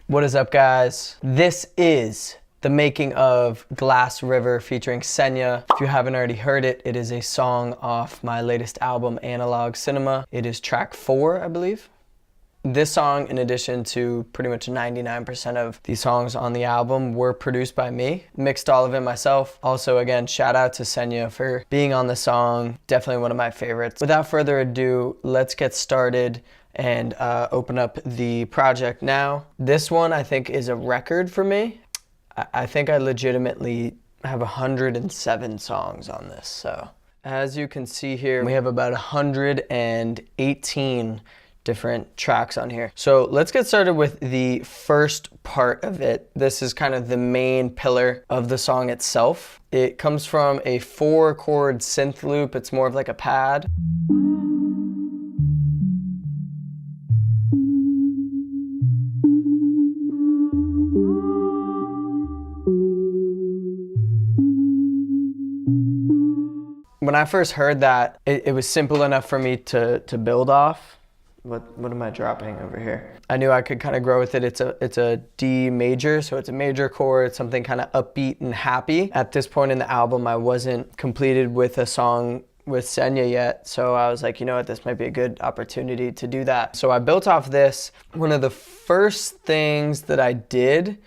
What is up, guys? This is the making of Glass River featuring Xenia. If you haven't already heard it, it is a song off my latest album, Analog Cinema. It is track 4, I believe. This song, in addition to pretty much 99% of the songs on the album, were produced by me. Mixed all of it myself. Also, again, shout out to Xenia for being on the song. Definitely one of my favorites. Without further ado, let's get started and open up the project now. This one I think is a record for me. I think I legitimately have 107 songs on this. So as you can see here, we have about 118 different tracks on here. So let's get started with the first part of it. This is kind of the main pillar of the song itself. It comes from a 4-chord synth loop. It's more of like a pad. When I first heard that, it was simple enough for me to build off. What am I dropping over here? I knew I could kind of grow with it. It's a D major, so it's a major chord, something kind of upbeat and happy. At this point in the album, I wasn't completed with a song with Xenia yet, so I was like, you know what, this might be a good opportunity to do that. So I built off this. One of the first things that I did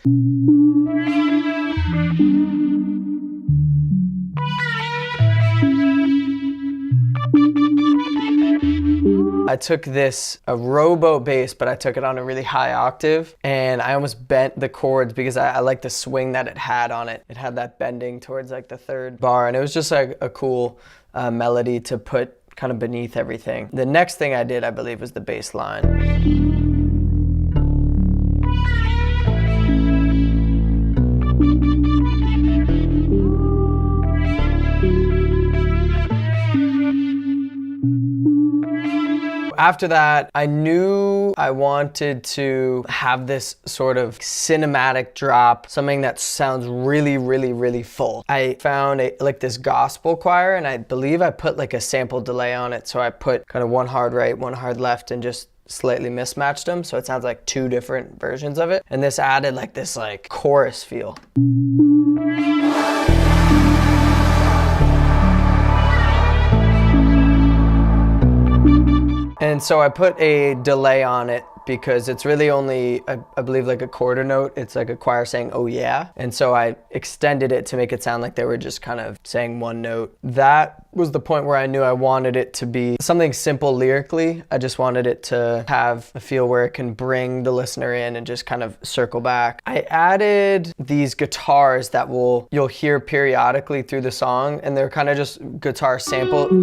I took a rowboat bass, but I took it on a really high octave, and I almost bent the chords because I like the swing that it had on it. It had that bending towards like the 3rd bar, and it was just like a cool melody to put kind of beneath everything. The next thing I did, I believe, was the bass line. After that, I knew I wanted to have this sort of cinematic drop, something that sounds really, really, really full. I found like this gospel choir, and I believe I put like a sample delay on it. So I put kind of one hard right, one hard left, and just slightly mismatched them. So it sounds like 2 different versions of it. And this added like this like chorus feel. And so I put a delay on it because it's really only, I believe, like a quarter note. It's like a choir saying, oh yeah. And so I extended it to make it sound like they were just kind of saying one note. That was the point where I knew I wanted it to be something simple lyrically. I just wanted it to have a feel where it can bring the listener in and just kind of circle back. I added these guitars that you'll hear periodically through the song, and they're kind of just guitar samples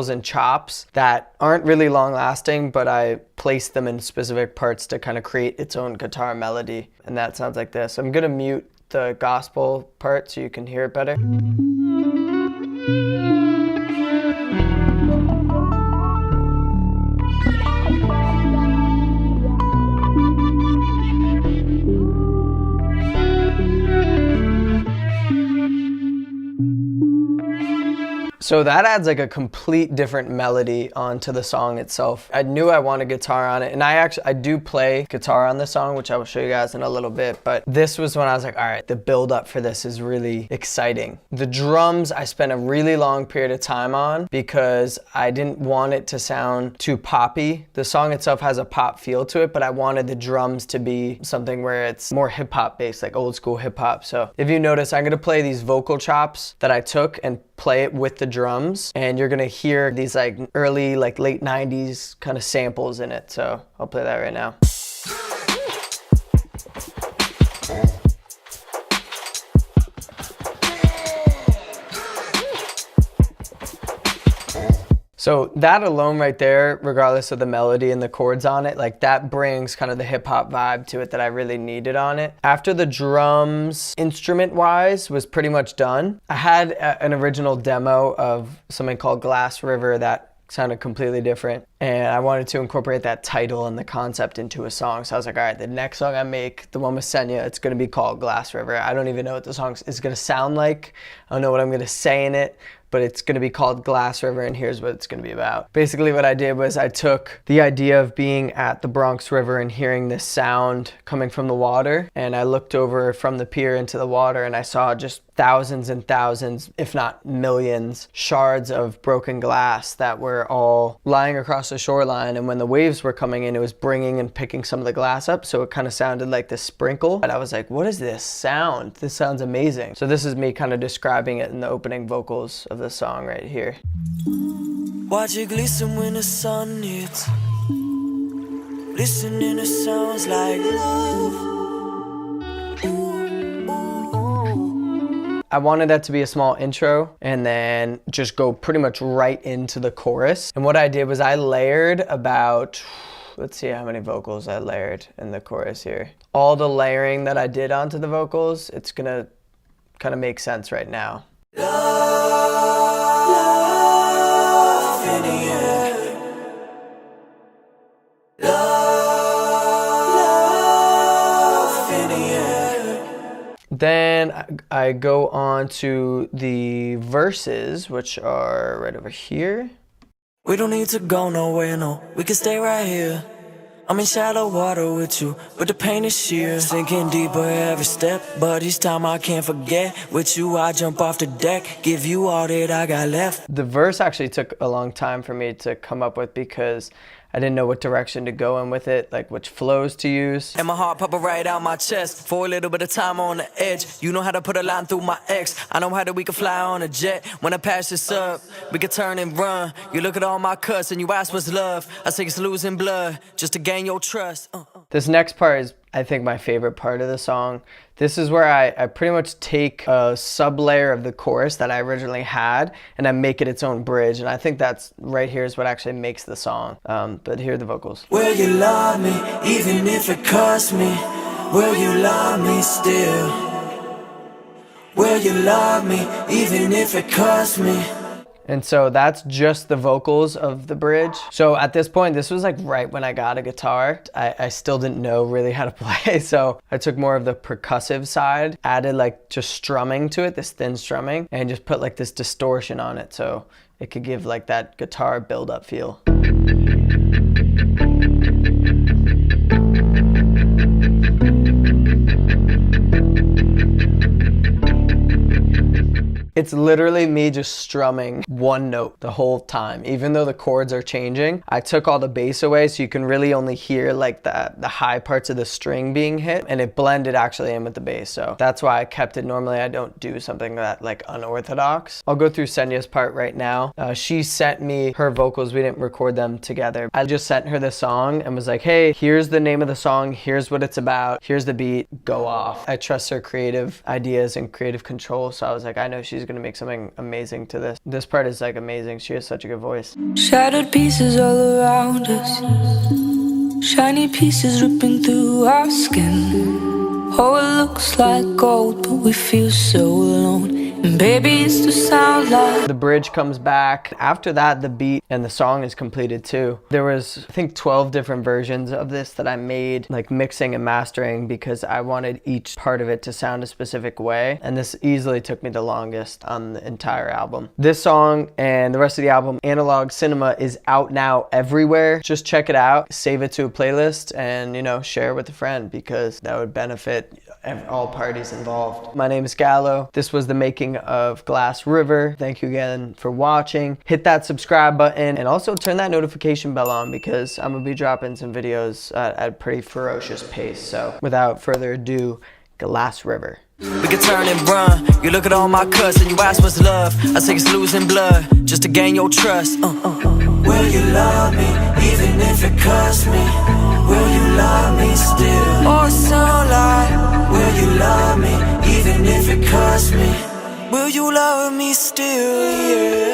and chops that aren't really long lasting, but I placed them in specific parts to kind of create its own guitar melody. And that sounds like this. I'm gonna mute the gospel part so you can hear it better. So that adds like a complete different melody onto the song itself. I knew I wanted guitar on it, and I do play guitar on this song, which I will show you guys in a little bit, but this was when I was like, all right, the build up for this is really exciting. The drums I spent a really long period of time on because I didn't want it to sound too poppy. The song itself has a pop feel to it, but I wanted the drums to be something where it's more hip hop based, like old school hip hop. So if you notice, I'm gonna play these vocal chops that I took and play it with the drums, and you're gonna hear these like early, like late 90s kind of samples in it. So I'll play that right now. So that alone right there, regardless of the melody and the chords on it, like that brings kind of the hip hop vibe to it that I really needed on it. After the drums, instrument wise, was pretty much done. I had an original demo of something called Glass River that sounded completely different, and I wanted to incorporate that title and the concept into a song. So I was like, all right, the next song I make, the one with Xenia, it's gonna be called Glass River. I don't even know what the song is gonna sound like. I don't know what I'm gonna say in it, but it's gonna be called Glass River, and here's what it's gonna be about. Basically what I did was I took the idea of being at the Bronx River and hearing this sound coming from the water, and I looked over from the pier into the water and I saw just thousands and thousands, if not millions, shards of broken glass that were all lying across the shoreline. And when the waves were coming in, it was bringing and picking some of the glass up, so it kind of sounded like this sprinkle. And I was like, what is this sound? This sounds amazing. So this is me kind of describing it in the opening vocals of the song right here. Watch it glisten when the sun hits. Listening to sounds like love. I wanted that to be a small intro and then just go pretty much right into the chorus. And what I did was I layered about, let's see how many vocals I layered in the chorus here. All the layering that I did onto the vocals, it's gonna kind of make sense right now. Love in the air. Love in the air. Then I go on to the verses, which are right over here. We don't need to go nowhere, no. We can stay right here. I'm in shallow water with you, but the pain is sheer. Sinking deeper every step, but each time I can't forget. With you I jump off the deck, give you all that I got left. The verse actually took a long time for me to come up with because I didn't know what direction to go in with it, like which flows to use. And my heart popping right out my chest for a little bit of time on the edge. You know how to put a line through my ex. I know how that we can fly on a jet. When I pass this up, we can turn and run. You look at all my cuts and you ask what's love. I think it's losing blood just to gain your trust. This next part is, I think, my favorite part of the song. This is where I pretty much take a sub-layer of the chorus that I originally had and I make it its own bridge. And I think that's right here is what actually makes the song. But here are the vocals. Will you love me even if it costs me? Will you love me still? Will you love me even if it costs me? And so that's just the vocals of the bridge. So at this point, this was like right when I got a guitar. I still didn't know really how to play. So I took more of the percussive side, added like just strumming to it, this thin strumming, and just put like this distortion on it so it could give like that guitar build-up feel. It's literally me just strumming one note the whole time. Even though the chords are changing, I took all the bass away so you can really only hear like the high parts of the string being hit, and it blended actually in with the bass. So that's why I kept it. Normally I don't do something that like unorthodox. I'll go through Xenia's part right now. She sent me her vocals. We didn't record them together. I just sent her the song and was like, hey, here's the name of the song. Here's what it's about. Here's the beat. Go off. I trust her creative ideas and creative control. So I was like, I know she's gonna make something amazing to this. This part is like amazing. She has such a good voice. Shattered pieces all around us, shiny pieces ripping through our skin. Oh, it looks like gold, but we feel so alone. And baby, it's the sound like the bridge comes back. After that, the beat and the song is completed too. There was, I think, 12 different versions of this that I made, like mixing and mastering, because I wanted each part of it to sound a specific way. And this easily took me the longest on the entire album. This song and the rest of the album, Analog Cinema, is out now everywhere. Just check it out, save it to a playlist, and share it with a friend, because that would benefit all parties involved. My name is Gallo. This was the making of Glass River. Thank you again for watching. Hit that subscribe button and also turn that notification bell on, because I'm gonna be dropping some videos at a pretty ferocious pace. So without further ado, Glass River. We can turn and run. You look at all my cuts and you ask what's love. I think it's losing blood just to gain your trust. Will you love me even if it costs me? Will you love me still? Or sound like, will you love me even if it costs me? Will you love me still? Yeah.